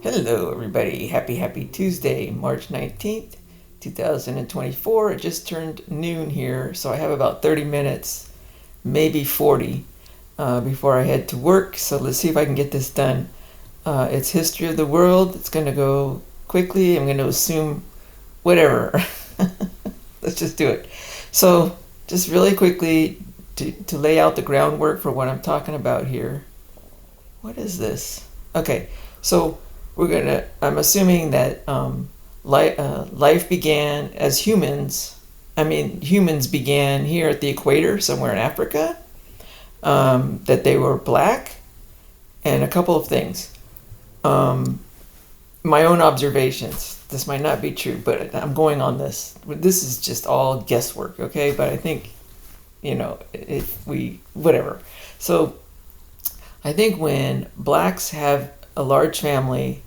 Hello, everybody. Happy Tuesday, March 19th, 2024. It just turned noon here, so I have about 30 minutes, maybe 40, before I head to work. So let's see if I can get this done. It's history of the world. It's going to go quickly. I'm going to assume whatever. Let's just do it. So, just really quickly to lay out the groundwork for what I'm talking about here. What is this? Okay, so I'm assuming that life began as humans. I mean, humans began here at the equator, somewhere in Africa. That they were black, and a couple of things. Um, my own observations. This might not be true, but I'm going on this. This is just all guesswork, okay? But I think, if we, whatever. So I think when blacks have a large family,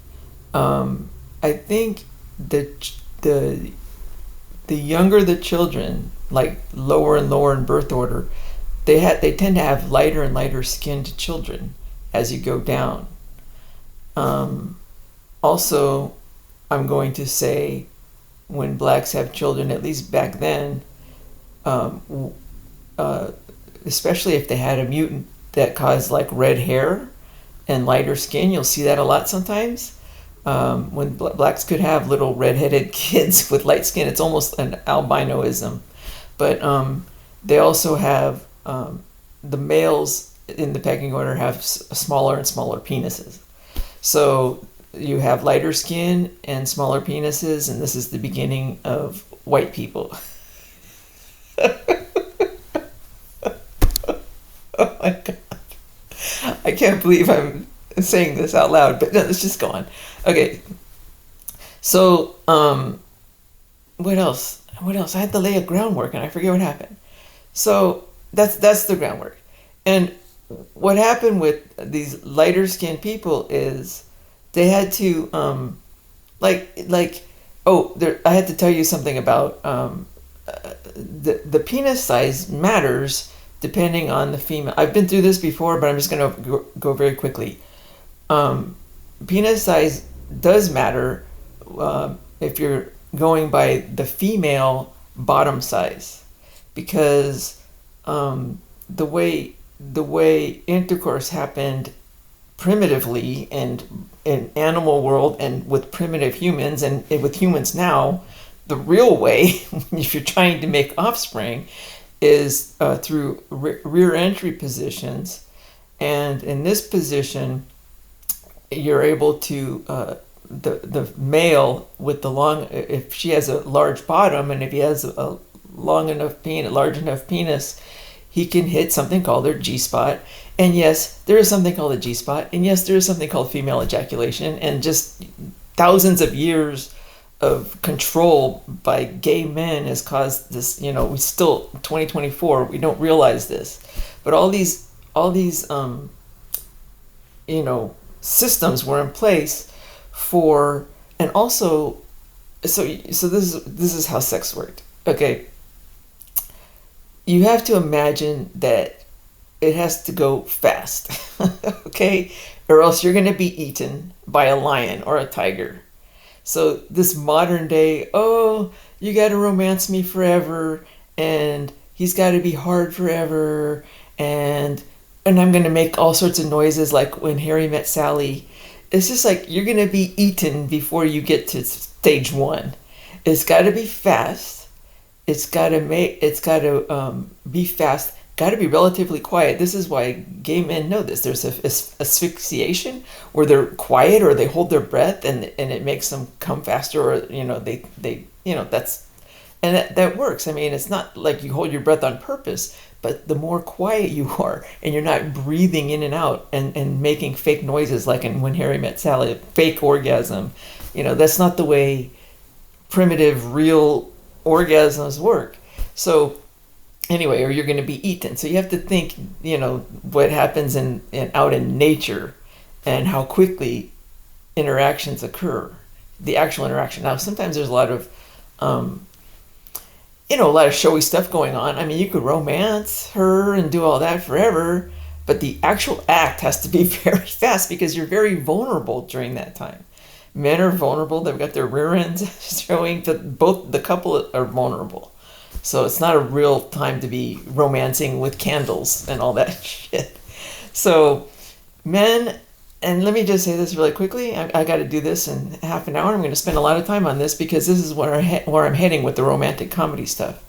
I think the the the younger the children, like lower and lower in birth order, they tend to have lighter and lighter skinned children as you go down. Um, Also, I'm going to say when blacks have children, at least back then, um, uh, especially if they had a mutant that caused like red hair and lighter skin, you'll see that a lot sometimes. When blacks could have little redheaded kids with light skin, it's almost an albinoism. But they also have the males in the pecking order have smaller and smaller penises. So you have lighter skin and smaller penises, and this is the beginning of white people. Oh my god. I can't believe I'm saying this out loud, but no, let's just go on. Okay, so what else? What else? I had to lay a groundwork and I forget what happened. So that's the groundwork. And what happened with these lighter skinned people is they had to like oh there I had to tell you something about the penis size matters depending on the female. I've been through this before, but I'm just going to go very quickly. um, Penis size does matter if you're going by the female bottom size, because the way intercourse happened primitively and in animal world and with primitive humans and with humans now, the real way if you're trying to make offspring is through rear entry positions. And in this position you're able to the male with the long, if she has a large bottom and if he has a large enough penis, he can hit something called their G spot. And yes, there is something called a G spot, and yes, there is something called female ejaculation, and just thousands of years of control by gay men has caused this. We still 2024, we don't realize this, but all these you know systems were in place for. And also, so this is how sex worked. Okay, you have to imagine that it has to go fast. Okay, or else you're going to be eaten by a lion or a tiger. So this modern day, oh, you got to romance me forever, and he's got to be hard forever, and I'm gonna make all sorts of noises like when Harry met Sally. It's just like you're gonna be eaten before you get to stage one. It's got to be fast. It's got to be fast. Got to be relatively quiet. This is why gay men know this. There's asphyxiation where they're quiet or they hold their breath, and it makes them come faster, or they that's, and that works. I mean, it's not like you hold your breath on purpose, but the more quiet you are and you're not breathing in and out and making fake noises like in When Harry Met Sally, fake orgasm, that's not the way primitive real orgasms work. So anyway, or you're going to be eaten. So you have to think, what happens in out in nature and how quickly interactions occur, the actual interaction. Now, sometimes there's um, a lot of showy stuff going on. I mean, you could romance her and do all that forever, but the actual act has to be very fast because you're very vulnerable during that time. Men are vulnerable. They've got their rear ends showing. Both the couple are vulnerable. So it's not a real time to be romancing with candles and all that shit. So men, and let me just say this really quickly. I got to do this in half an hour. I'm going to spend a lot of time on this because this is where I'm heading with the romantic comedy stuff.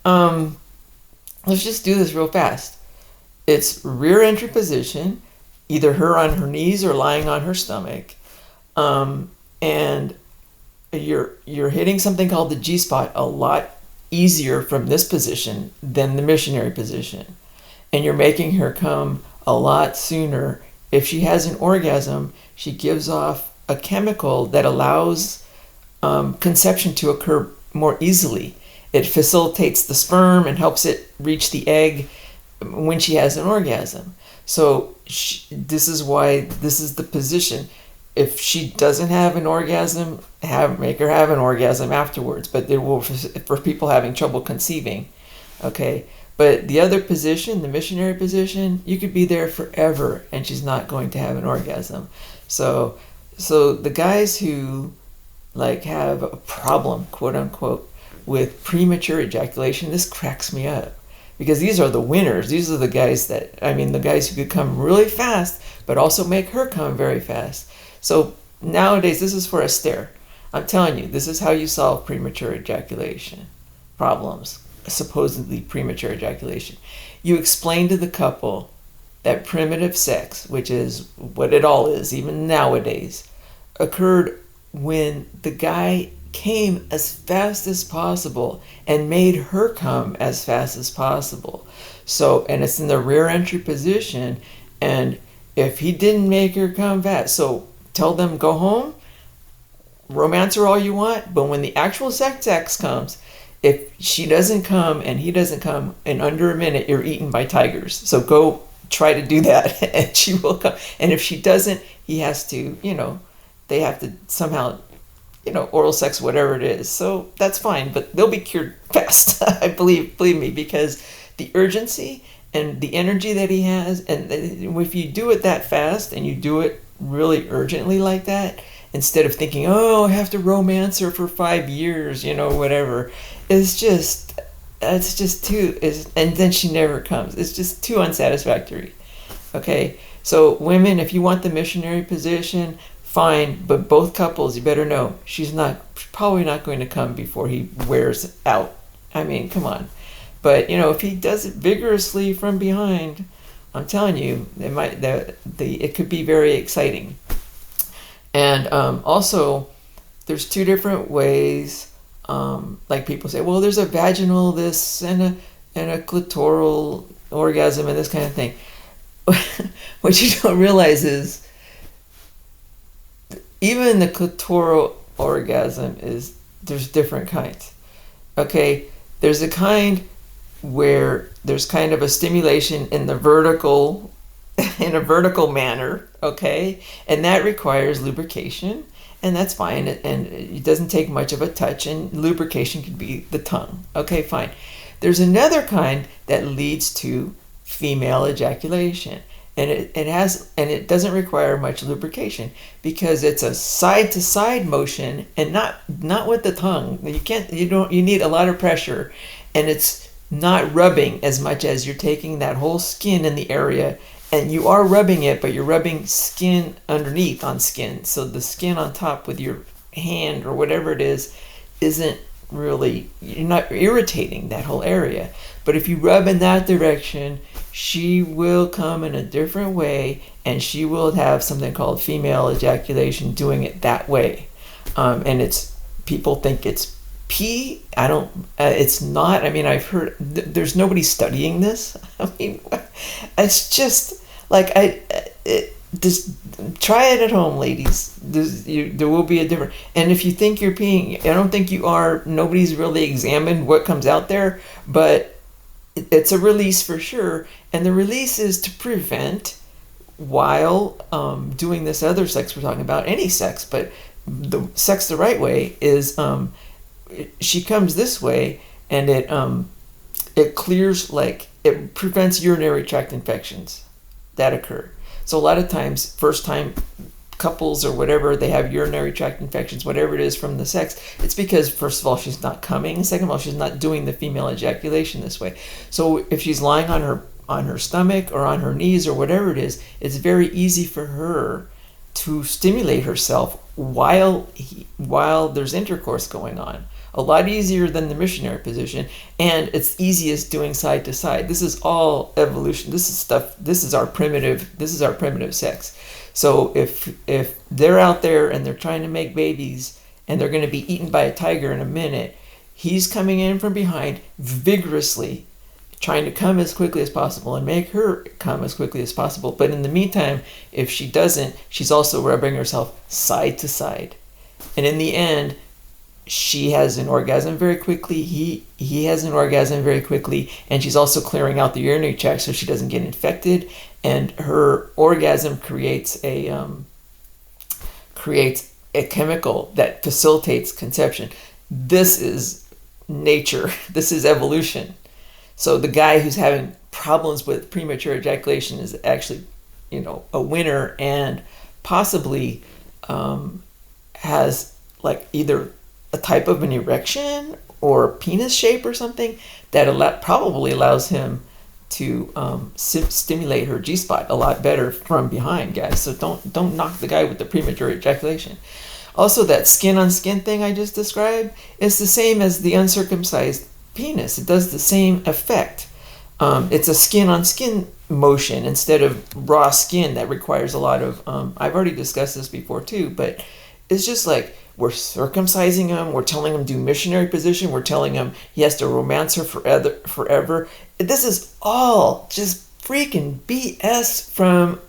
Let's just do this real fast. It's rear entry position, either her on her knees or lying on her stomach, and you're hitting something called the G spot a lot easier from this position than the missionary position, and you're making her come a lot sooner. If she has an orgasm, she gives off a chemical that allows conception to occur more easily. It facilitates the sperm and helps it reach the egg when she has an orgasm. So this is why this is the position. If she doesn't have an orgasm, make her have an orgasm afterwards. But there will, for people having trouble conceiving, okay. But the other position, the missionary position, you could be there forever and she's not going to have an orgasm. So the guys who like have a problem, quote unquote, with premature ejaculation, this cracks me up. Because these are the winners. These are the guys the guys who could come really fast, but also make her come very fast. So nowadays, this is for a stare. I'm telling you, this is how you solve premature ejaculation problems, supposedly premature ejaculation. You explain to the couple that primitive sex, which is what it all is, even nowadays, occurred when the guy came as fast as possible and made her come as fast as possible. So, and it's in the rear entry position, and if he didn't make her come fast, so tell them go home, romance her all you want, but when the actual sex comes, if she doesn't come and he doesn't come in under a minute, you're eaten by tigers. So go try to do that and she will come. And if she doesn't, he has to, they have to somehow, oral sex, whatever it is. So that's fine, but they'll be cured fast. I believe me, because the urgency and the energy that he has, and if you do it that fast and you do it really urgently like that, instead of thinking, oh, I have to romance her for 5 years, whatever, it's just too, and then she never comes. It's just too unsatisfactory. Okay, so women, if you want the missionary position, fine, but both couples, you better know she's probably not going to come before he wears out. I mean, come on. But if he does it vigorously from behind, I'm telling you, it could be very exciting. And also, there's two different ways. Like people say, well, there's a vaginal this and a clitoral orgasm and this kind of thing. What you don't realize is even the clitoral orgasm there's different kinds. Okay, there's a kind where there's kind of a stimulation in a vertical manner, okay, and that requires lubrication, and that's fine, and it doesn't take much of a touch, and lubrication could be the tongue. Okay, fine. There's another kind that leads to female ejaculation, and it doesn't require much lubrication because it's a side to side motion, and not with the tongue. You need a lot of pressure, and it's not rubbing as much as you're taking that whole skin in the area, and you are rubbing it, but you're rubbing skin underneath on skin. So the skin on top with your hand or whatever it is isn't really, you're not irritating that whole area. But if you rub in that direction, she will come in a different way, and she will have something called female ejaculation doing it that way. And people think it's pee. It's not. I mean, I've heard there's nobody studying this. I mean, it's just like just try it at home, ladies. There will be a different. And if you think you're peeing, I don't think you are. Nobody's really examined what comes out there, but it's a release for sure. And the release is to prevent while doing this other sex we're talking about, any sex, but the sex the right way is she comes this way, and it clears, like it prevents urinary tract infections that occur. So a lot of times, first time couples or whatever, they have urinary tract infections, whatever it is from the sex, it's because, first of all, she's not coming. Second of all, she's not doing the female ejaculation this way. So if she's lying on her stomach or on her knees or whatever it is, it's very easy for her to stimulate herself while there's intercourse going on. A lot easier than the missionary position, and it's easiest doing side to side. This is all evolution. This is our primitive sex. So if they're out there and they're trying to make babies and they're going to be eaten by a tiger in a minute, he's coming in from behind vigorously, trying to come as quickly as possible and make her come as quickly as possible. But in the meantime, if she doesn't, she's also rubbing herself side to side. And in the end, she has an orgasm very quickly, he has an orgasm very quickly, and she's also clearing out the urinary tract so she doesn't get infected, and her orgasm creates a chemical that facilitates conception. This is nature. This is evolution. So the guy who's having problems with premature ejaculation is actually, a winner, and possibly has like either a type of an erection or penis shape or something that probably allows him to stimulate her G-spot a lot better from behind, guys. So don't knock the guy with the premature ejaculation. Also, that skin on skin thing I just described is the same as the uncircumcised penis. It does the same effect. It's a skin on skin motion instead of raw skin that requires a lot of I've already discussed this before too, but it's just like we're circumcising him, we're telling him to do missionary position, we're telling him he has to romance her forever. This is all just freaking BS from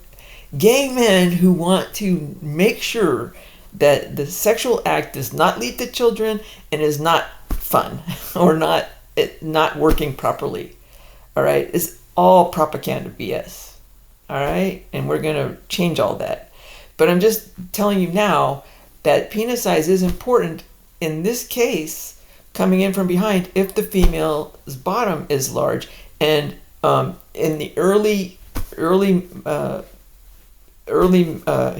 gay men who want to make sure that the sexual act does not lead to children and is not fun or not working properly. All right, it's all propaganda BS. All right, and we're gonna change all that. But I'm just telling you now that penis size is important in this case, coming in from behind, if the female's bottom is large. And in the early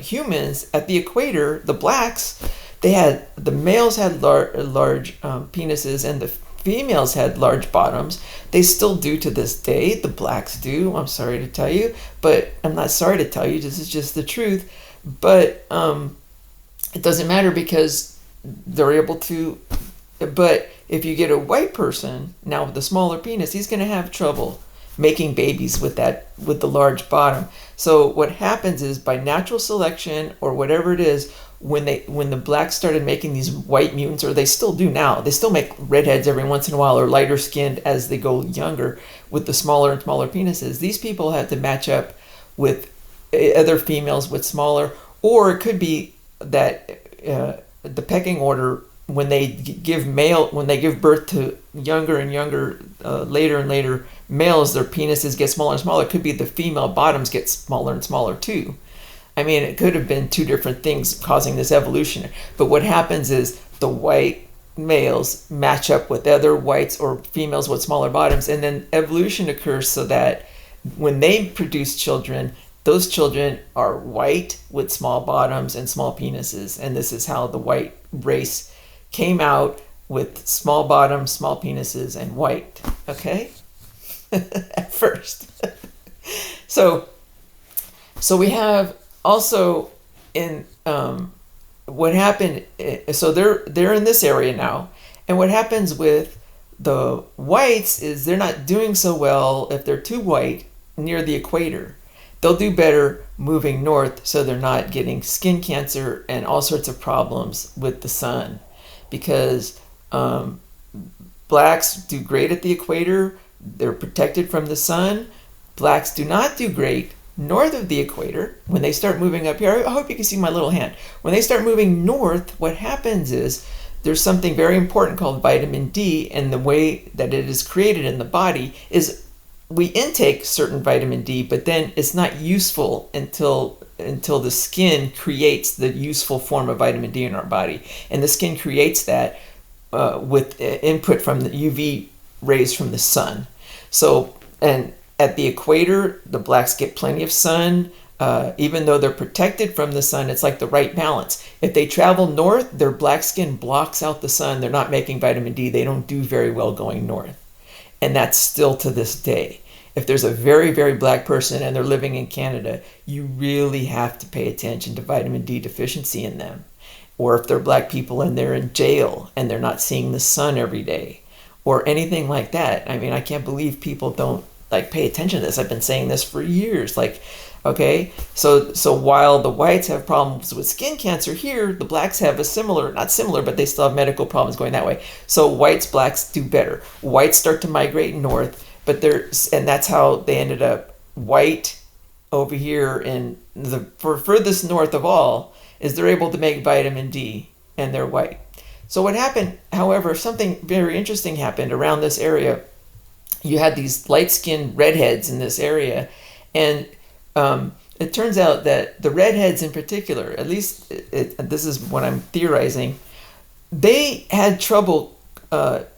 humans at the equator, the blacks, the males had large penises and the females had large bottoms. They still do to this day. The blacks do. I'm sorry to tell you, but I'm not sorry to tell you. This is just the truth. But it doesn't matter because they're able to. But if you get a white person now with a smaller penis, he's going to have trouble making babies with the large bottom. So what happens is, by natural selection or whatever it is, when the blacks started making these white mutants, or they still do now, they still make redheads every once in a while or lighter skinned as they go younger with the smaller and smaller penises. These people have to match up with other females with smaller, or it could be that the pecking order, when they give birth to younger and younger, later and later males, their penises get smaller and smaller. It could be the female bottoms get smaller and smaller too. I mean, it could have been two different things causing this evolution. But what happens is the white males match up with other whites or females with smaller bottoms, and then evolution occurs so that when they produce children, those children are white with small bottoms and small penises. And this is how the white race came out, with small bottoms, small penises, and white. Okay? At first. So we have also in what happened. So they're in this area now, and what happens with the whites is they're not doing so well if they're too white near the equator. They'll do better moving north, so they're not getting skin cancer and all sorts of problems with the sun, because blacks do great at the equator. They're protected from the sun. Blacks do not do great north of the equator. When they start moving up here, I hope you can see my little hand. When they start moving north, what happens is there's something very important called vitamin D, and the way that it is created in the body is we intake certain vitamin D, but then it's not useful until the skin creates the useful form of vitamin D in our body. And the skin creates that with input from the UV rays from the sun. So, and at the equator, the blacks get plenty of sun. Even though they're protected from the sun, it's like the right balance. If they travel north, their black skin blocks out the sun. They're not making vitamin D. They don't do very well going north. And that's still to this day. If there's a very, very black person and they're living in Canada, you really have to pay attention to vitamin D deficiency in them. Or if they're black people and they're in jail and they're not seeing the sun every day or anything like that. I mean, I can't believe people don't like pay attention to this. I've been saying this for years. Like, okay, so while the whites have problems with skin cancer here, the blacks have a similar, not similar, but they still have medical problems going that way. So whites, blacks do better. Whites start to migrate north, but and that's how they ended up white over here in the furthest north of all is they're able to make vitamin D and they're white. So what happened, however, something very interesting happened around this area. You had these light-skinned redheads in this area, and it turns out that the redheads in particular, at least this is what I'm theorizing, they had trouble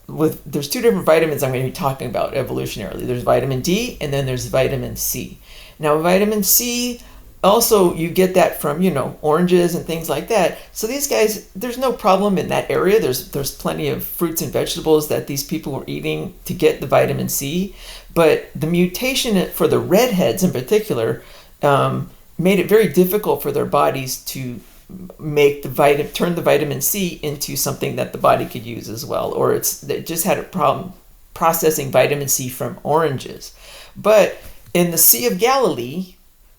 there's two different vitamins I'm going to be talking about evolutionarily. There's vitamin D and then there's vitamin C. Now vitamin C, also you get that from, oranges and things like that. So these guys, there's no problem in that area. There's plenty of fruits and vegetables that these people were eating to get the vitamin C. But the mutation for the redheads in particular made it very difficult for their bodies to turn the vitamin C into something that the body could use as well, or they just had a problem processing vitamin C from oranges. But in the Sea of Galilee,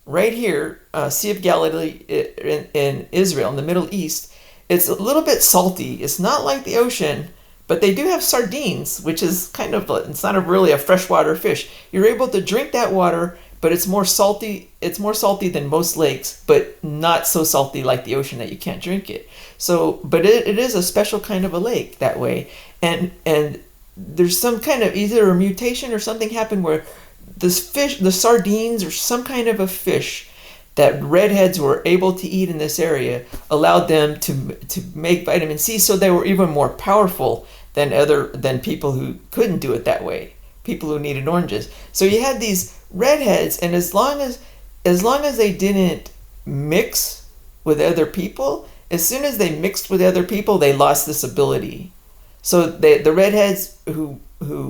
right here, Sea of Galilee in Israel, in the Middle East, it's a little bit salty. It's not like the ocean, but they do have sardines, which is it's not really a freshwater fish. You're able to drink that water, but it's more salty. It's more salty than most lakes, but not so salty like the ocean that you can't drink it. So, but it is a special kind of a lake that way. And there's some kind of either a mutation or something happened where this fish, the sardines or some kind of a fish that redheads were able to eat in this area allowed them to make vitamin C, so they were even more powerful than people who couldn't do it that way, people who needed oranges. So you had these redheads, and as long as they didn't mix with other people, as soon as they mixed with other people, they lost this ability. So the redheads who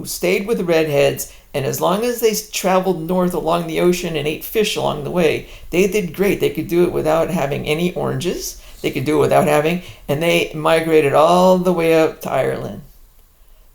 stayed with the redheads, and as long as they traveled north along the ocean and ate fish along the way, they did great. They could do it without having any oranges. They could do it without and they migrated all the way up to Ireland.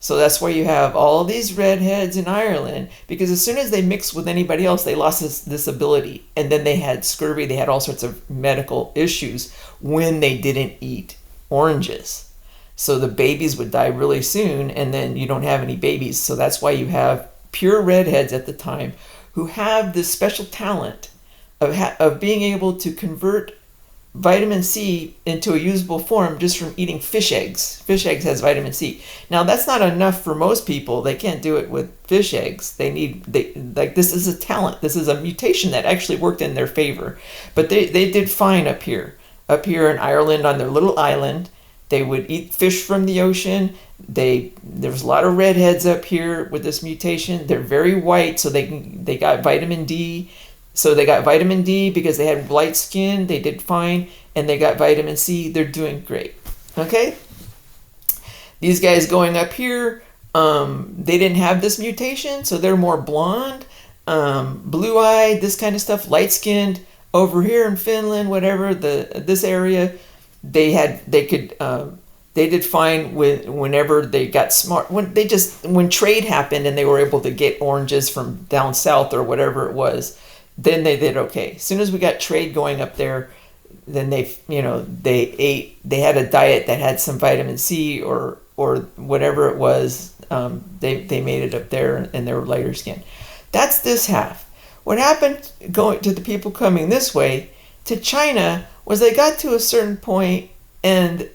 So that's why you have all these redheads in Ireland, because as soon as they mixed with anybody else, they lost this ability. And then they had scurvy, they had all sorts of medical issues when they didn't eat oranges. So the babies would die really soon, and then you don't have any babies. So that's why you have pure redheads at the time who have this special talent of being able to convert vitamin C into a usable form just from eating fish eggs. Fish eggs has vitamin C. Now that's not enough for most people. They can't do it with fish eggs. This is a talent. This is a mutation that actually worked in their favor. But they did fine up here in Ireland on their little island. They would eat fish from the ocean. There's a lot of redheads up here with this mutation. They're very white, so they got vitamin D. So they got vitamin D because they had light skin. They did fine. And they got vitamin C. They're doing great. Okay? These guys going up here, they didn't have this mutation, so they're more blonde, blue-eyed, this kind of stuff, light-skinned. Over here in Finland, whatever, this area, they did fine whenever they got smart. When trade happened and they were able to get oranges from down south or whatever it was, then they did okay. As soon as we got trade going up there, then they had a diet that had some vitamin C or whatever it was. They made it up there and they were lighter skin. That's this half. What happened going to the people coming this way to China was they got to a certain point, and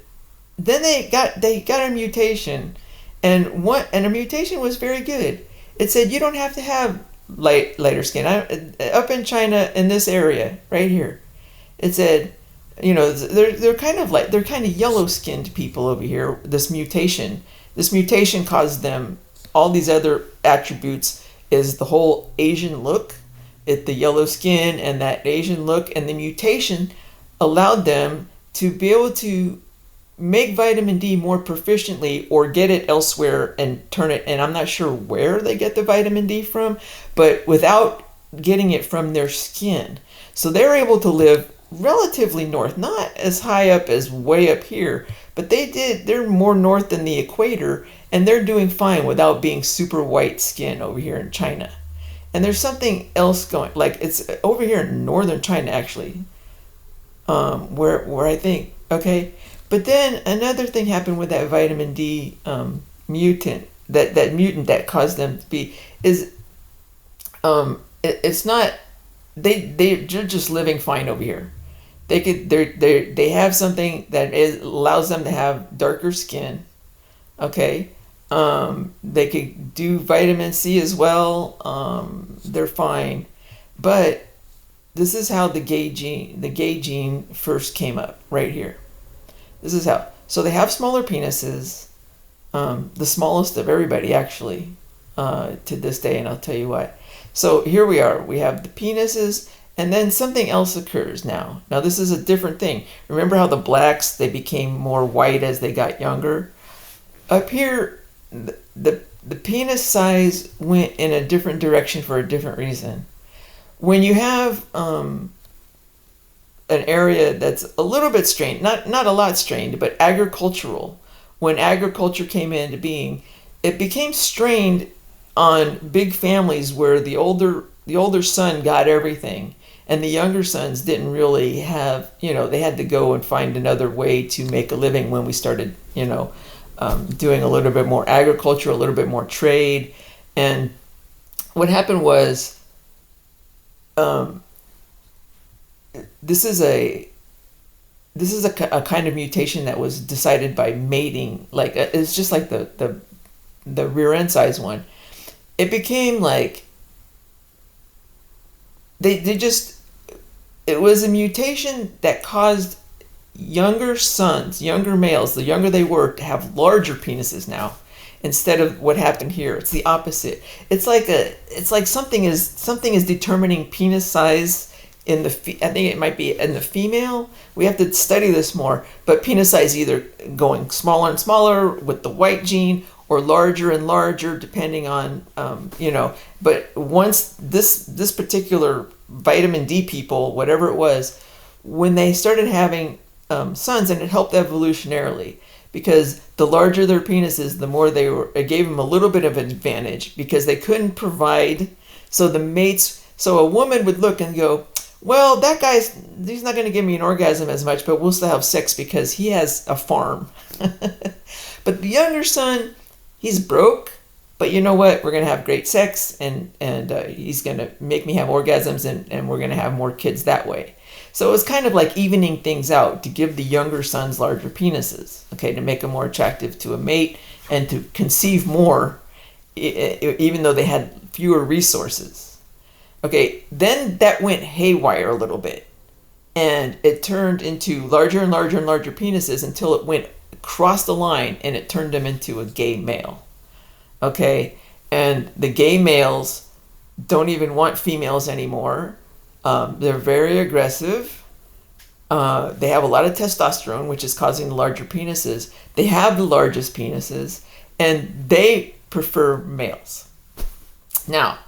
then they got a mutation, and a mutation was very good. It said you don't have to have lighter skin. Up in China, in this area right here, it said, they're kind of yellow skinned people over here. This mutation caused them all these other attributes. Is the whole Asian look, the yellow skin and that Asian look, and the mutation allowed them to be able to make vitamin D more proficiently or get it elsewhere and turn it. And I'm not sure where they get the vitamin D from, but without getting it from their skin. So they're able to live relatively north, not as high up as way up here, but they're more north than the equator, and they're doing fine without being super white skin over here in China. And there's something else going, like it's over here in northern China actually, where I think, okay. But then another thing happened with that vitamin D mutant, that mutant that caused them to be, is it's not, they're just living fine over here. They have something that allows them to have darker skin. Okay. They could do vitamin C as well. They're fine. But this is how the gay gene first came up right here. This is how. So they have smaller penises, the smallest of everybody actually, to this day, and I'll tell you why. So here we are. We have the penises, and then something else occurs now. Now this is a different thing. Remember how the blacks, they became more white as they got younger? Up here, the penis size went in a different direction for a different reason. When you have an area that's a little bit strained, not a lot strained, but agricultural, when agriculture came into being, it became strained on big families where the older son got everything, and the younger sons didn't really have, they had to go and find another way to make a living when we started, doing a little bit more agriculture, a little bit more trade. And what happened was, this is a kind of mutation that was decided by mating. Like it's just like the rear end size one. It became like it was a mutation that caused younger sons, younger males, the younger they were, to have larger penises now, instead of what happened here. It's the opposite. It's like something is determining penis size in the I think it might be in the female. We have to study this more, but penis size either going smaller and smaller with the white gene, or larger and larger depending on but once this particular vitamin D people, whatever it was, when they started having sons, and it helped evolutionarily, because the larger their penises, the more it gave them a little bit of an advantage, because they couldn't provide. So the mates, so a woman would look and go, well, he's not going to give me an orgasm as much, but we'll still have sex because he has a farm. But the younger son, he's broke, but you know what? We're going to have great sex, and he's going to make me have orgasms, and we're going to have more kids that way. So it was kind of like evening things out to give the younger sons larger penises, okay, to make them more attractive to a mate and to conceive more, even though they had fewer resources. Okay, then that went haywire a little bit, and it turned into larger and larger and larger penises until it went across the line, and it turned them into a gay male. Okay, and the gay males don't even want females anymore. They're very aggressive. They have a lot of testosterone, which is causing the larger penises. They have the largest penises, and they prefer males. Now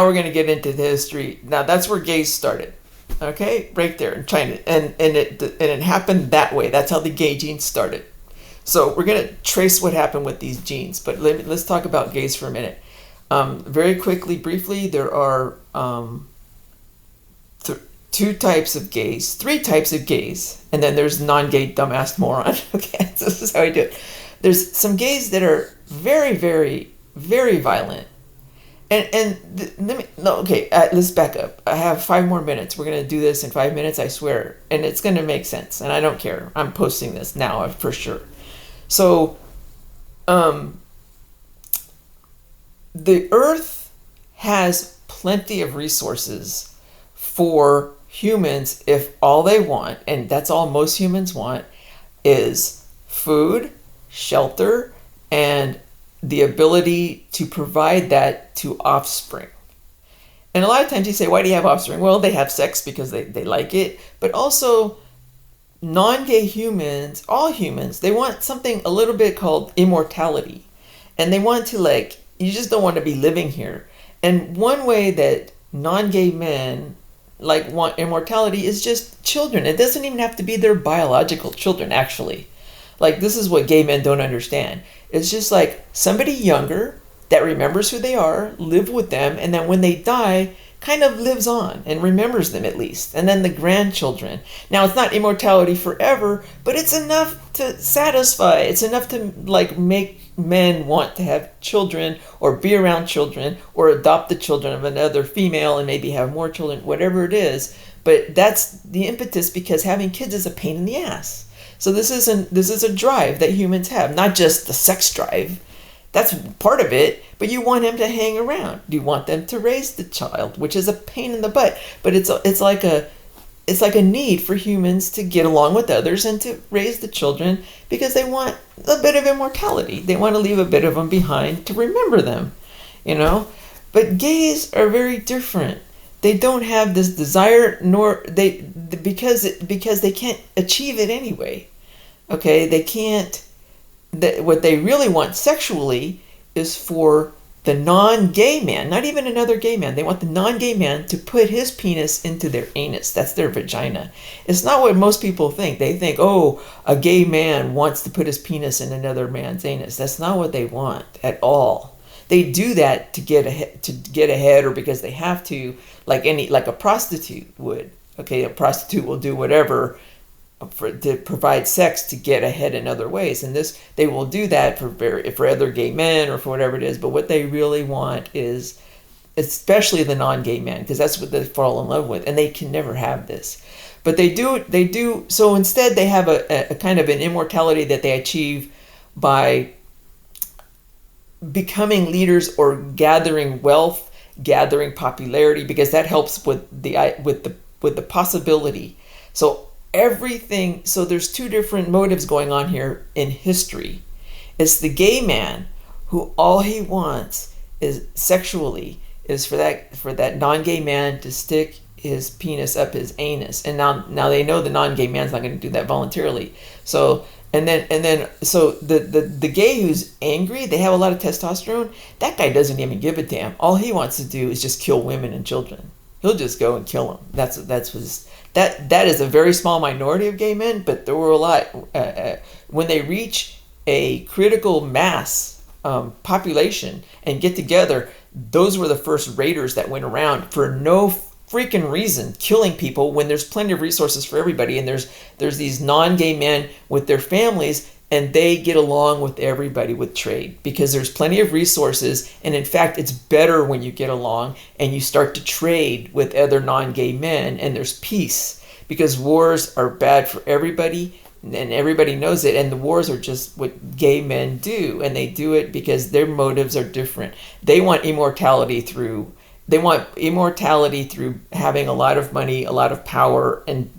we're going to get into the history. Now that's where gays started. Okay, right there in China, and it happened that way. That's how the gay gene started. So we're going to trace what happened with these genes, but let's talk about gays for a minute. Very quickly, briefly, there are three types of gays, and then there's non-gay dumbass moron. Okay, so this is how I do it. There's some gays that are very, very, very violent. Let's back up. I have 5 more minutes. We're going to do this in 5 minutes, I swear. And it's going to make sense. And I don't care. I'm posting this now for sure. So, the earth has plenty of resources for humans if all they want, and that's all most humans want, is food, shelter, and the ability to provide that to offspring. And a lot of times you say, why do you have offspring? Well, they have sex because they like it. But also, non-gay humans, all humans, they want something a little bit called immortality. And they want to, like, you just don't want to be living here. And one way that non-gay men like want immortality is just children. It doesn't even have to be their biological children, actually. Like, this is what gay men don't understand. It's just like somebody younger that remembers who they are, live with them, and then when they die, kind of lives on and remembers them at least. And then the grandchildren. Now, it's not immortality forever, but it's enough to satisfy. It's enough to, like, make men want to have children or be around children or adopt the children of another female and maybe have more children, whatever it is. But that's the impetus, because having kids is a pain in the ass. So this is a drive that humans have, not just the sex drive. That's part of it, but you want him to hang around. You want them to raise the child, which is a pain in the butt. But it's like a need for humans to get along with others and to raise the children, because they want a bit of immortality. They want to leave a bit of them behind to remember them, you know. But gays are very different. They don't have this desire, nor because they can't achieve it anyway. Okay, they can't. What they really want sexually is for the non-gay man, not even another gay man. They want the non-gay man to put his penis into their anus. That's their vagina. It's not what most people think. They think, oh, a gay man wants to put his penis in another man's anus. That's not what they want at all. They do that to get ahead, or because they have to, like a prostitute would. Okay, a prostitute will do whatever to provide sex to get ahead in other ways, and they will do that for other gay men or for whatever it is. But what they really want is, especially the non-gay men, because that's what they fall in love with, and they can never have this. But they do. So instead, they have a kind of an immortality that they achieve by becoming leaders or gathering wealth, gathering popularity, because that helps with the possibility. So there's two different motives going on here in history. It's the gay man who all he wants is sexually is for that non-gay man to stick his penis up his anus. And now they know the non-gay man's not going to do that voluntarily. So the gay who's angry, they have a lot of testosterone, that guy doesn't even give a damn. All he wants to do is just kill women and children. He'll just go and kill them. That is a very small minority of gay men, but there were a lot. When they reach a critical mass population and get together, those were the first raiders that went around for no freaking reason, killing people when there's plenty of resources for everybody. And there's these non-gay men with their families, and they get along with everybody with trade because there's plenty of resources. And in fact, it's better when you get along and you start to trade with other non-gay men, and there's peace, because wars are bad for everybody and everybody knows it. And the wars are just what gay men do, and they do it because their motives are different. They want immortality through having a lot of money, a lot of power, and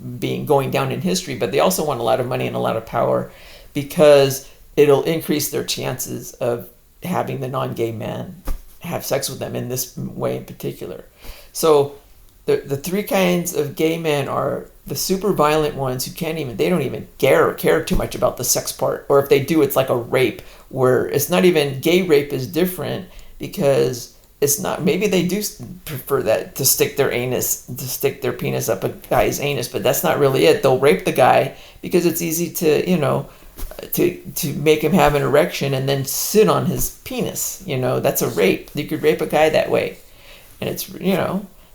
going down in history. But they also want a lot of money and a lot of power because it'll increase their chances of having the non-gay man have sex with them in this way in particular. So the three kinds of gay men are the super violent ones who they don't even care too much about the sex part. Or if they do, it's like a rape, where it's not even, gay rape is different because it's not, maybe they do prefer that to stick their penis up a guy's anus, but that's not really it. They'll rape the guy because it's easy to, to make him have an erection and then sit on his penis. That's a rape. You could rape a guy that way. And it's,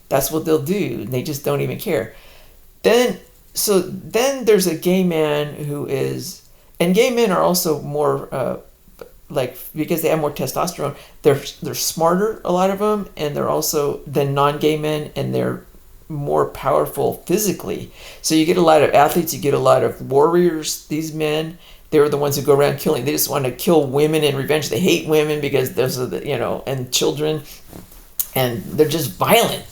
that's what they'll do. They just don't even care. Then there's a gay man who is, and gay men are also more, because they have more testosterone, they're smarter, a lot of them, and they're also than non-gay men, and they're more powerful physically. So you get a lot of athletes, you get a lot of warriors. These men, they're the ones who go around killing. They just want to kill women in revenge. They hate women because those are and children, and they're just violent.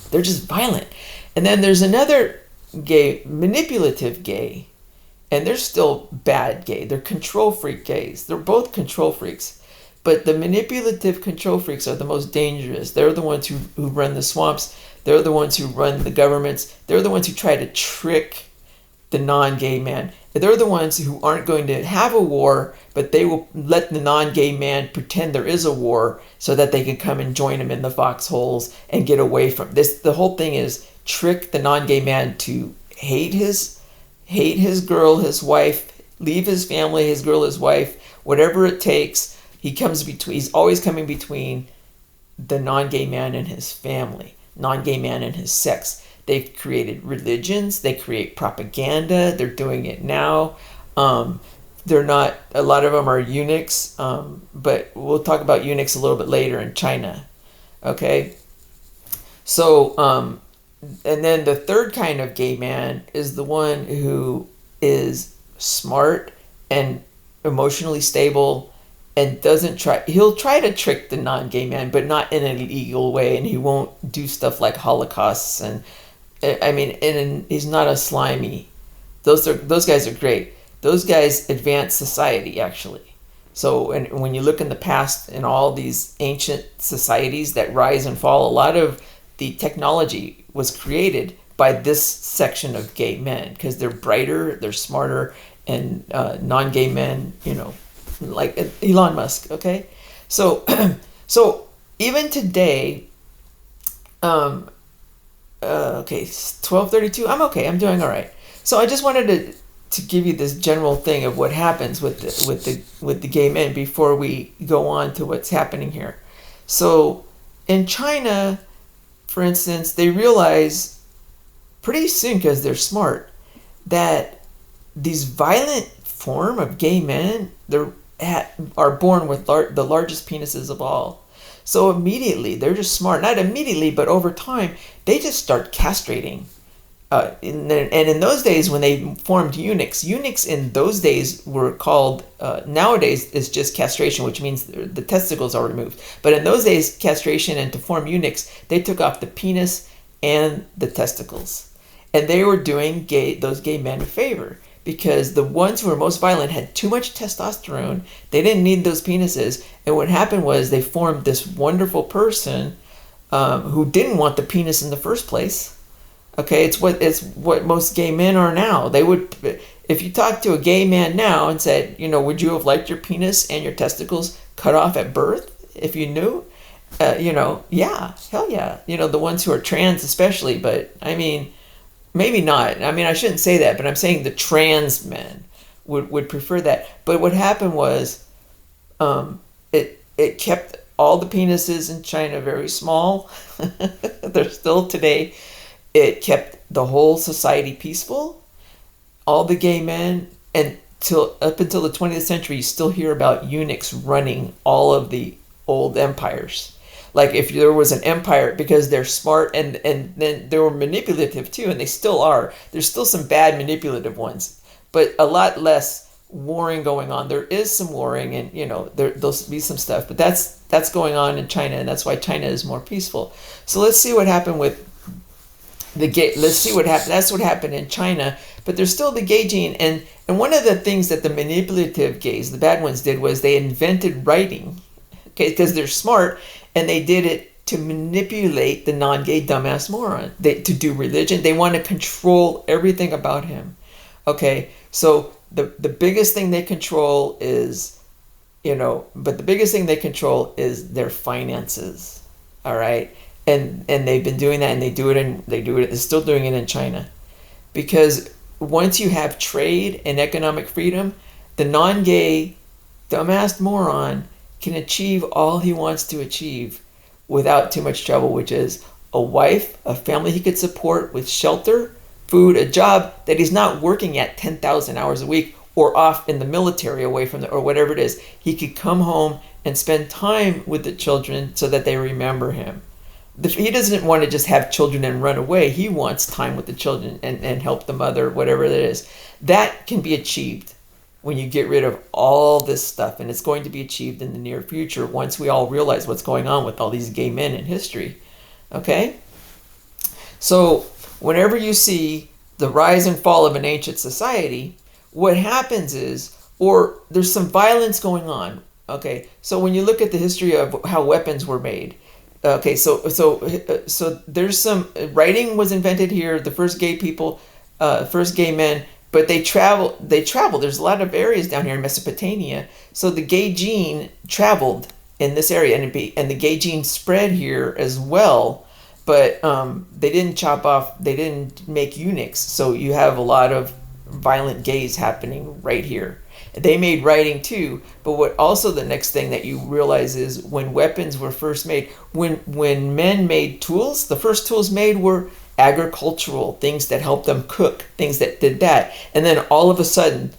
And then there's another gay, manipulative gay. And they're still bad gay. They're control freak gays. They're both control freaks. But the manipulative control freaks are the most dangerous. They're the ones who run the swamps. They're the ones who run the governments. They're the ones who try to trick the non-gay man. They're the ones who aren't going to have a war, but they will let the non-gay man pretend there is a war so that they can come and join him in the foxholes and get away from this. The whole thing is trick the non-gay man to hate his girl, his wife, leave his family, his girl, his wife, whatever it takes. He's always coming between the non-gay man and his family, non-gay man and his sex. They've created religions. They create propaganda. They're doing it now. They're not. A lot of them are eunuchs, but we'll talk about eunuchs a little bit later in China. Okay. So, and then the third kind of gay man is the one who is smart and emotionally stable and doesn't try. He'll try to trick the non-gay man, but not in an illegal way, and he won't do stuff like holocausts and. I mean, and he's not a slimy. Those guys are great. Those guys advance society, actually. So, and when you look in the past in all these ancient societies that rise and fall, a lot of the technology was created by this section of gay men because they're brighter, they're smarter, and non-gay men, like Elon Musk. Okay, so so even today. Okay, 12:32. I'm okay. I'm doing all right. So I just wanted to give you this general thing of what happens with the gay men before we go on to what's happening here. So in China, for instance, they realize pretty soon because they're smart that these violent form of gay men are born with the largest penises of all. So immediately, they're just smart. Not immediately, but over time, they just start castrating. And in those days, when they formed eunuchs in those days were called, nowadays it's just castration, which means the testicles are removed. But in those days, castration and to form eunuchs, they took off the penis and the testicles. And they were doing those gay men a favor. Because the ones who were most violent had too much testosterone. They didn't need those penises. And what happened was they formed this wonderful person who didn't want the penis in the first place. Okay, it's what most gay men are now. They would, if you talk to a gay man now and said, would you have liked your penis and your testicles cut off at birth if you knew? Yeah, hell yeah. The ones who are trans especially, but I mean, maybe not. I mean, I shouldn't say that, but I'm saying the trans men would prefer that. But what happened was it kept all the penises in China very small. They're still today. It kept the whole society peaceful. All the gay men, and up until the 20th century, you still hear about eunuchs running all of the old empires. Like if there was an empire, because they're smart and then they were manipulative too, and they still are. There's still some bad manipulative ones, but a lot less warring going on. There is some warring, and there'll be some stuff, but that's going on in China, and that's why China is more peaceful. So let's see what happened with the gay. Let's see what happened. That's what happened in China, but there's still the gay gene, and one of the things that the manipulative gays, the bad ones, did was they invented writing, okay, because they're smart. And they did it to manipulate the non-gay dumbass moron. To do religion. They want to control everything about him. Okay, so the biggest thing they control is, but the biggest thing they control is their finances. All right, and they've been doing that, and they're still doing it in China, because once you have trade and economic freedom, the non-gay dumbass moron can achieve all he wants to achieve without too much trouble, which is a wife, a family he could support with shelter, food, a job that he's not working at 10,000 hours a week or off in the military away from or whatever it is. He could come home and spend time with the children so that they remember him. He doesn't want to just have children and run away. He wants time with the children and help the mother, whatever it is. That can be achieved when you get rid of all this stuff, and it's going to be achieved in the near future once we all realize what's going on with all these gay men in history. Okay? So whenever you see the rise and fall of an ancient society, what happens is, or there's some violence going on. Okay? So when you look at the history of how weapons were made, Okay, so there's some writing was invented here. The first gay people, first gay men, but they travel. They travel. There's a lot of areas down here in Mesopotamia. So the gay gene traveled in this area, and the gay gene spread here as well. But they didn't chop off. They didn't make eunuchs. So you have a lot of violent gays happening right here. They made writing too, but what also the next thing that you realize is when weapons were first made, when men made tools, the first tools made were agricultural things that helped them cook, things that did that. And then all of a sudden,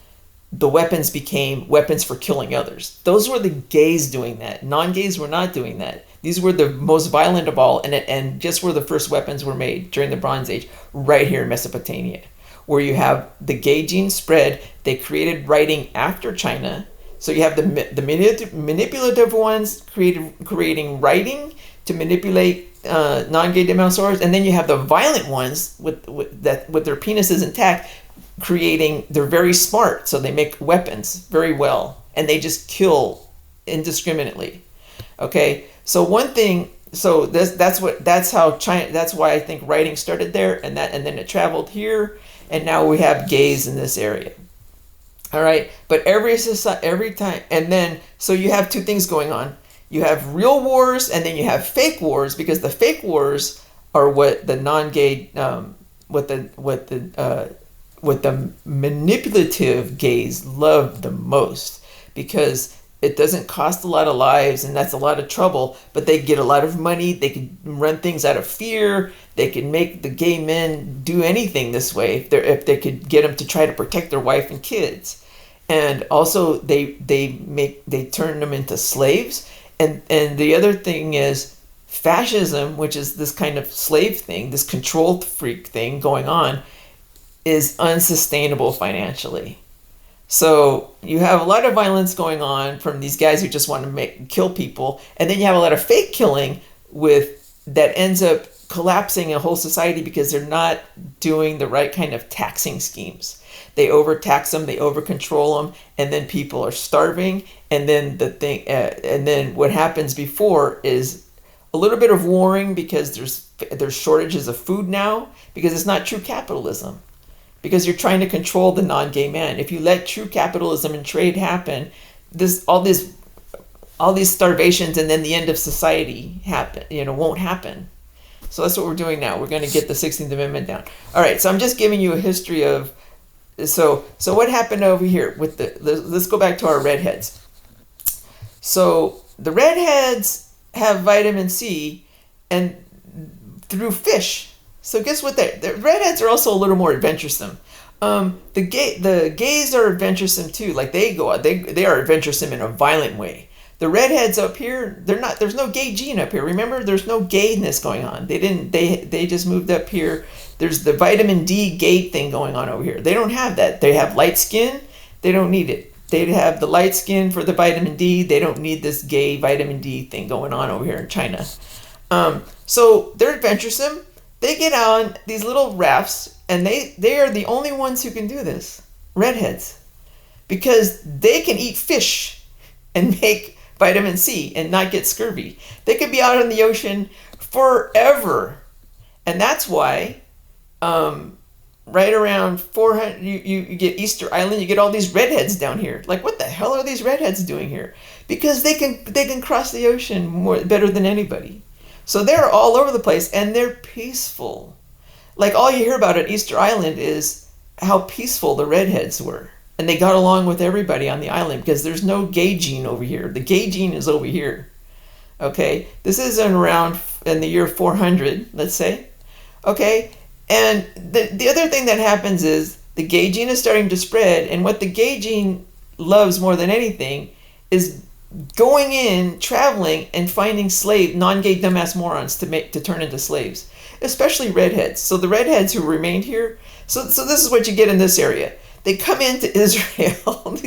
the weapons became weapons for killing others. Those were the gays doing that. Non-gays were not doing that. These were the most violent of all, and just where the first weapons were made during the Bronze Age, right here in Mesopotamia, where you have the gay gene spread. They created writing after China. So you have the manipulative ones creating writing to manipulate non-gay dinosaurs, and then you have the violent ones with their penises intact, creating. They're very smart, so they make weapons very well, and they just kill indiscriminately. Okay, so one thing. So that's how China. That's why I think writing started there, and then it traveled here, and now we have gays in this area. All right, but every time, and then so you have two things going on. You have real wars, and then you have fake wars, because the fake wars are what the non-gay, what the manipulative gays love the most, because it doesn't cost a lot of lives, and that's a lot of trouble, but they get a lot of money. They can run things out of fear. They can make the gay men do anything this way if they could get them to try to protect their wife and kids. And also they turn them into slaves. And the other thing is fascism, which is this kind of slave thing, this control freak thing going on, is unsustainable financially. So you have a lot of violence going on from these guys who just want to kill people, and then you have a lot of fake killing that ends up collapsing a whole society because they're not doing the right kind of taxing schemes. They overtax them, they overcontrol them, and then people are starving. And then and then what happens before is a little bit of warring, because there's shortages of food now, because it's not true capitalism. Because you're trying to control the non-gay man. If you let true capitalism and trade happen, all these starvations and then the end of society won't happen. So that's what we're doing now. We're going to get the 16th Amendment down. All right, so I'm just giving you a history of. So what happened over here with let's go back to our redheads. So the redheads have vitamin C, and through fish. So guess what? The redheads are also a little more adventuresome. The gays are adventuresome too. Like they go out, they are adventuresome in a violent way. The redheads up here, they're not. There's no gay gene up here. Remember, there's no gayness going on. They just moved up here. There's the vitamin D gay thing going on over here. They don't have that. They have light skin. They don't need it. They have the light skin for the vitamin D. They don't need this gay vitamin D thing going on over here in China. So they're adventuresome. They get on these little rafts, and they are the only ones who can do this, redheads, because they can eat fish and make vitamin C and not get scurvy. They could be out in the ocean forever, and that's why right around 400, you get Easter Island, you get all these redheads down here. Like, what the hell are these redheads doing here? Because they can cross the ocean better than anybody. So they're all over the place, and they're peaceful. Like, all you hear about at Easter Island is how peaceful the redheads were. And they got along with everybody on the island, because there's no gay gene over here. The gay gene is over here. Okay? This is around in the year 400, let's say. Okay? And the other thing that happens is the gay gene is starting to spread, and what the gay gene loves more than anything is going in, traveling, and finding non-gay dumbass morons to turn into slaves, especially redheads. So the redheads who remained here. So this is what you get in this area. They come into Israel.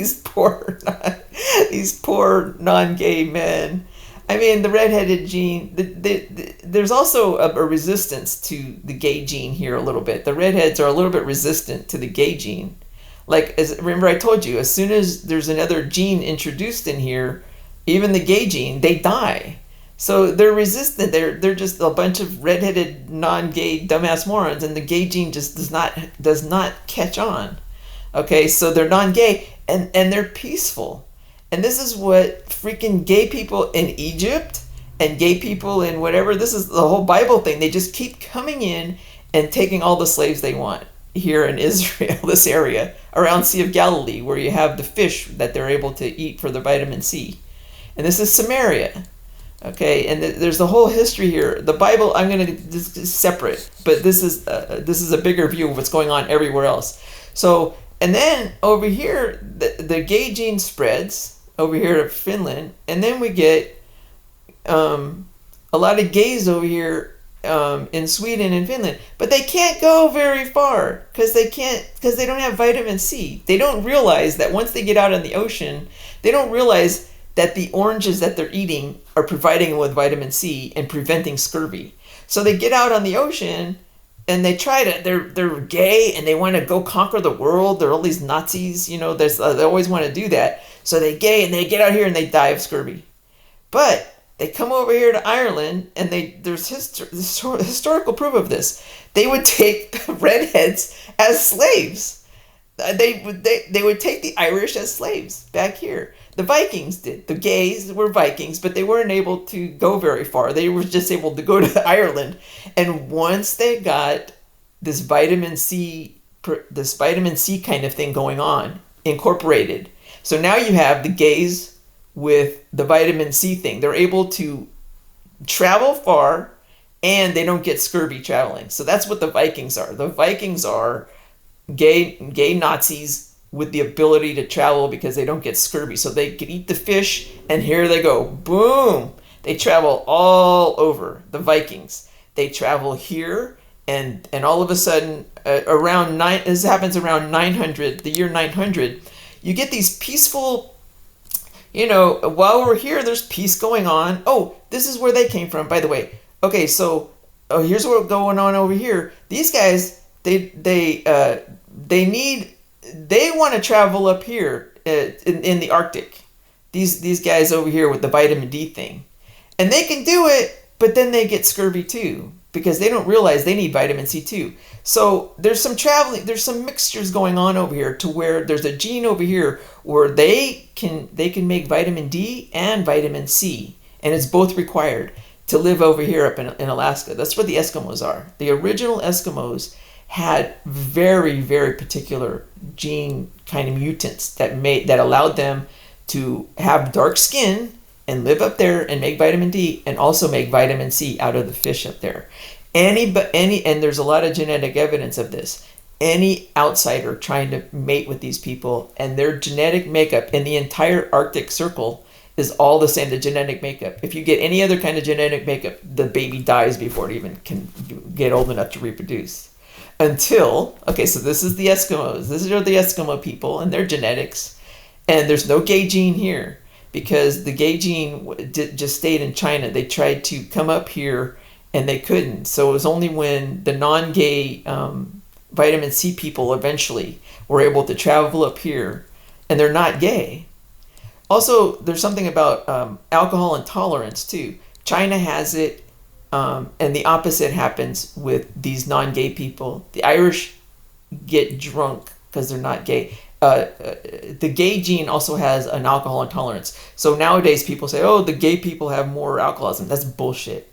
these poor non-gay men. I mean, the redheaded gene. There's also a resistance to the gay gene here a little bit. The redheads are a little bit resistant to the gay gene. Remember I told you, as soon as there's another gene introduced in here, even the gay gene, they die. So they're resistant. They're just a bunch of redheaded, non-gay, dumbass morons, and the gay gene just does not catch on. Okay, so they're non-gay and they're peaceful, and this is what freaking gay people in Egypt and gay people in whatever. This is the whole Bible thing. They just keep coming in and taking all the slaves they want here in Israel, this area around Sea of Galilee, where you have the fish that they're able to eat for their vitamin C, and this is Samaria. Okay, and there's the whole history here. The Bible, I'm going to this is separate, but this is a bigger view of what's going on everywhere else. So, and then over here, the gay gene spreads over here to Finland, and then we get a lot of gays over here in Sweden and Finland, but they can't go very far because they don't have vitamin C. They don't realize that once they get out in the ocean, they don't realize that the oranges that they're eating are providing them with vitamin C and preventing scurvy. So they get out on the ocean and they try to, they're gay and they want to go conquer the world. They're all these Nazis, they always want to do that. So they gay and they get out here and they die of scurvy. But they come over here to Ireland and there's historical proof of this. They would take redheads as slaves. They would take the Irish as slaves back here. The Vikings did. The gays were Vikings, but they weren't able to go very far. They were just able to go to Ireland. And once they got this vitamin C kind of thing going on, incorporated. So now you have the gays with the vitamin C thing. They're able to travel far and they don't get scurvy traveling. So that's what the Vikings are. The Vikings are gay Nazis with the ability to travel because they don't get scurvy. So they can eat the fish and here they go. Boom! They travel all over, the Vikings. They travel here and all of a sudden this happens around 900, the year 900. You get these peaceful, while we're here, there's peace going on. Oh, this is where they came from, by the way. Okay, so here's what's going on over here. These guys, they want to travel up here in the Arctic. These guys over here with the vitamin D thing. And they can do it, but then they get scurvy too because they don't realize they need vitamin C too. So there's some mixtures going on over here to where there's a gene over here where they can make vitamin D and vitamin C, and it's both required to live over here up in Alaska. That's where the Eskimos are. The original Eskimos had very, very particular gene kind of mutants that allowed them to have dark skin and live up there and make vitamin D and also make vitamin C out of the fish up there. And there's a lot of genetic evidence of this. Any outsider trying to mate with these people and their genetic makeup in the entire Arctic Circle is all the same, the genetic makeup. If you get any other kind of genetic makeup, the baby dies before it even can get old enough to reproduce. So this is the Eskimos. These are the Eskimo people and their genetics. And there's no gay gene here because the gay gene just stayed in China. They tried to come up here and they couldn't. So it was only when the non-gay vitamin C people eventually were able to travel up here, and they're not gay. Also, there's something about alcohol intolerance too. China has it. And the opposite happens with these non-gay people. The Irish get drunk because they're not gay. The gay gene also has an alcohol intolerance. So nowadays people say, oh, the gay people have more alcoholism. That's bullshit.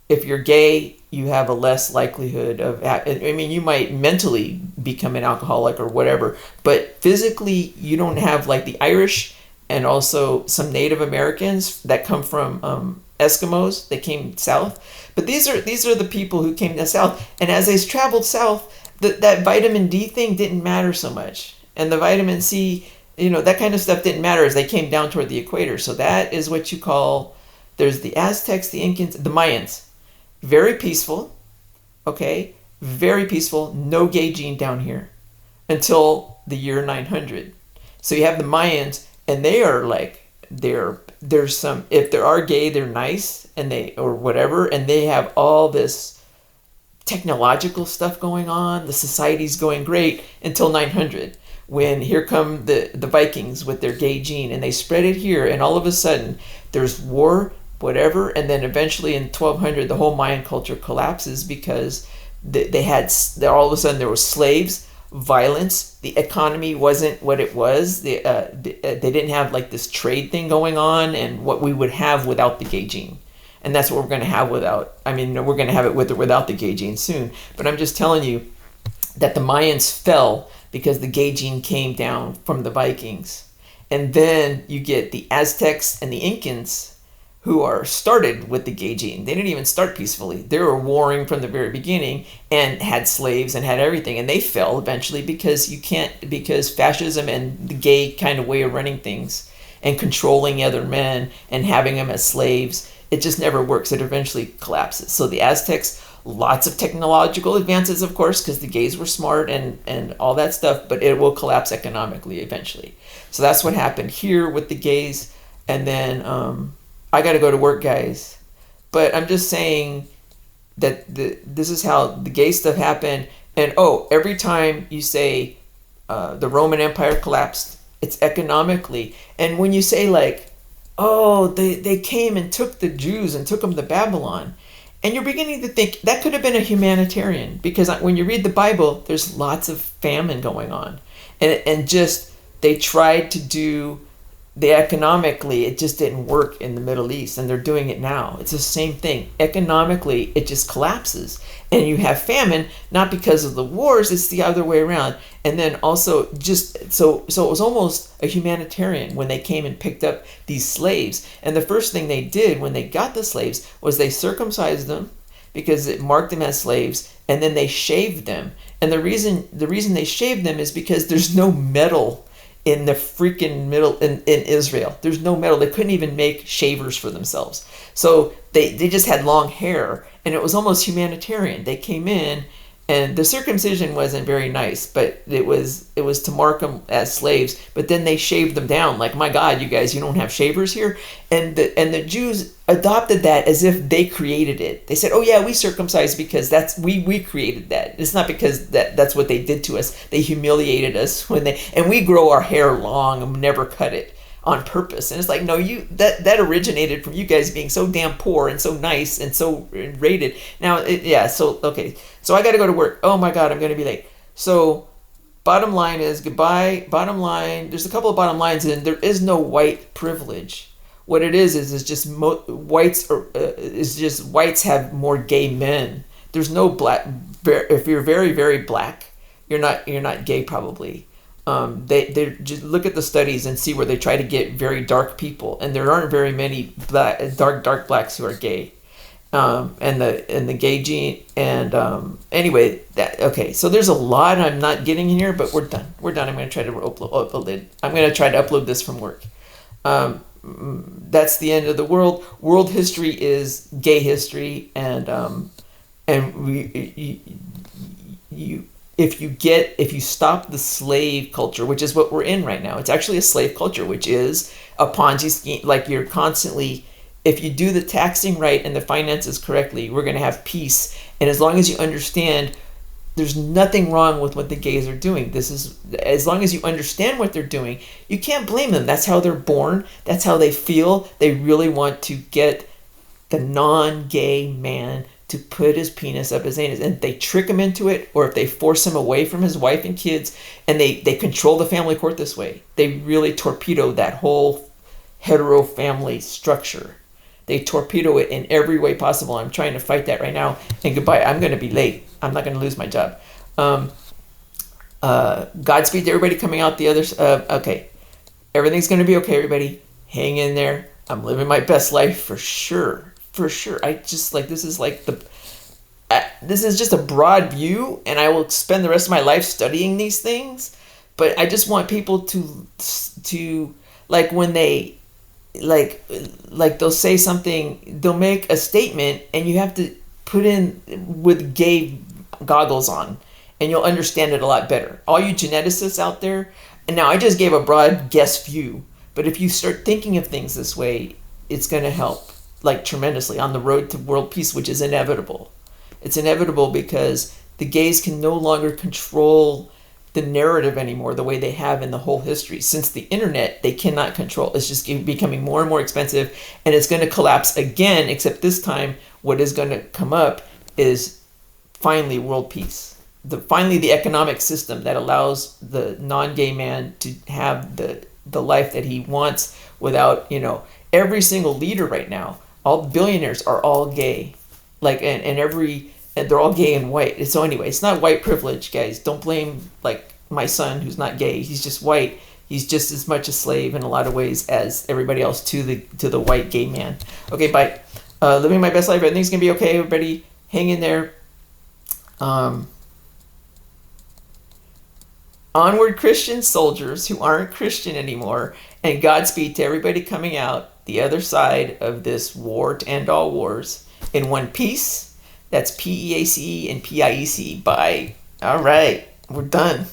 If you're gay, you have a less likelihood of, you might mentally become an alcoholic or whatever, but physically you don't have, like the Irish and also some Native Americans that come from Eskimos. They came south, but these are the people who came to south, and as they traveled south, that vitamin D thing didn't matter so much, and the vitamin C, that kind of stuff didn't matter as they came down toward the equator. So that is what you call, there's the Aztecs, the Incans, the Mayans. Very peaceful, okay, very peaceful, no gay gene down here until the year 900. So you have the Mayans, and they are like, there's some, if there are gay, they're nice, and or whatever, and they have all this technological stuff going on. The society's going great until 900, when here come the Vikings with their gay gene, and they spread it here, and all of a sudden there's war. whatever, and then eventually in 1200 the whole Mayan culture collapses because they had all of a sudden there were slaves, violence, the economy wasn't what it was. They didn't have like this trade thing going on and what we would have without the gay gene. And that's what we're going to have without, I mean, we're going to have it with or without the gay gene soon. But I'm just telling you that the Mayans fell because the gay gene came down from the Vikings. And then you get the Aztecs and the Incans who are started with the gay gene. They didn't even start peacefully. They were warring from the very beginning and had slaves and had everything. And they fell eventually because because fascism and the gay kind of way of running things and controlling other men and having them as slaves, it just never works. It eventually collapses. So the Aztecs, lots of technological advances, of course, because the gays were smart and all that stuff, but it will collapse economically eventually. So that's what happened here with the gays. And then I got to go to work, guys. But I'm just saying that this is how the gay stuff happened. And every time you say the Roman Empire collapsed, it's economically. And when you say like, they came and took the Jews and took them to Babylon, and you're beginning to think that could have been a humanitarian, because when you read the Bible, there's lots of famine going on. And just they tried to do economically, it just didn't work in the Middle East, and they're doing it now. It's the same thing. Economically, it just collapses. And you have famine, not because of the wars, it's the other way around. And then also just, so it was almost a humanitarian when they came and picked up these slaves. And the first thing they did when they got the slaves was they circumcised them because it marked them as slaves, and then they shaved them. And the reason they shaved them is because there's no metal in the freaking middle in Israel. There's no metal. They couldn't even make shavers for themselves. So they just had long hair, and it was almost humanitarian. They came in, and the circumcision wasn't very nice, but it was to mark them as slaves. But then they shaved them down. Like, my God, you guys, you don't have shavers here? And the Jews adopted that as if they created it. They said, oh yeah, we circumcised because we created that. It's not because that's what they did to us. They humiliated us and we grow our hair long and never cut it on purpose. And it's like, no, that originated from you guys being so damn poor and so nice and so rated. Now, okay. So I got to go to work. Oh my God, I'm going to be late. So bottom line is goodbye. Bottom line, there's a couple of bottom lines, and there is no white privilege. What it is just whites have more gay men. There's no black. If you're very, very black, you're not gay probably. They just look at the studies and see where they try to get very dark people, and there aren't very many dark blacks who are gay. And the gay gene, and anyway, so there's a lot I'm not getting in here, but we're done. I'm going to try to upload it. I'm going to try to upload this from work. That's the end of the world. World history is gay history, and if you stop the slave culture, which is what we're in right now, it's actually a slave culture, which is a Ponzi scheme. Like, you're constantly, if you do the taxing right and the finances correctly, we're going to have peace. And as long as you understand, there's nothing wrong with what the gays are doing. As long as you understand what they're doing, you can't blame them. That's how they're born. That's how they feel. They really want to get the non-gay man to put his penis up his anus, and they trick him into it, or if they force him away from his wife and kids, and they control the family court this way, they really torpedo that whole hetero family structure. They torpedo it in every way possible. I'm trying to fight that right now. And goodbye. I'm going to be late. I'm not going to lose my job. Godspeed to everybody coming out the other. Okay, everything's going to be okay. Everybody, hang in there. I'm living my best life for sure. For sure. I just this is this is just a broad view, and I will spend the rest of my life studying these things. But I just want people to when they they'll say something, they'll make a statement, and you have to put in with gay goggles on, and you'll understand it a lot better. All you geneticists out there, and now I just gave a broad guess view, but if you start thinking of things this way, it's going to help tremendously on the road to world peace, which is inevitable. It's inevitable because the gays can no longer control the narrative anymore the way they have in the whole history. Since the internet, they cannot control. It's just becoming more and more expensive, and it's going to collapse again, except this time what is going to come up is finally world peace. Finally the economic system that allows the non-gay man to have the life that he wants without, every single leader right now, all billionaires are all gay. Like, and they're all gay and white. So anyway, it's not white privilege, guys. Don't blame like my son who's not gay. He's just white. He's just as much a slave in a lot of ways as everybody else to the white gay man. Okay, bye. Living my best life. Everything's gonna be okay. Everybody, hang in there. Onward, Christian soldiers who aren't Christian anymore, and Godspeed to everybody coming out the other side of this war to end all wars in one piece. That's PEACE and PIECE. Bye. All right, we're done.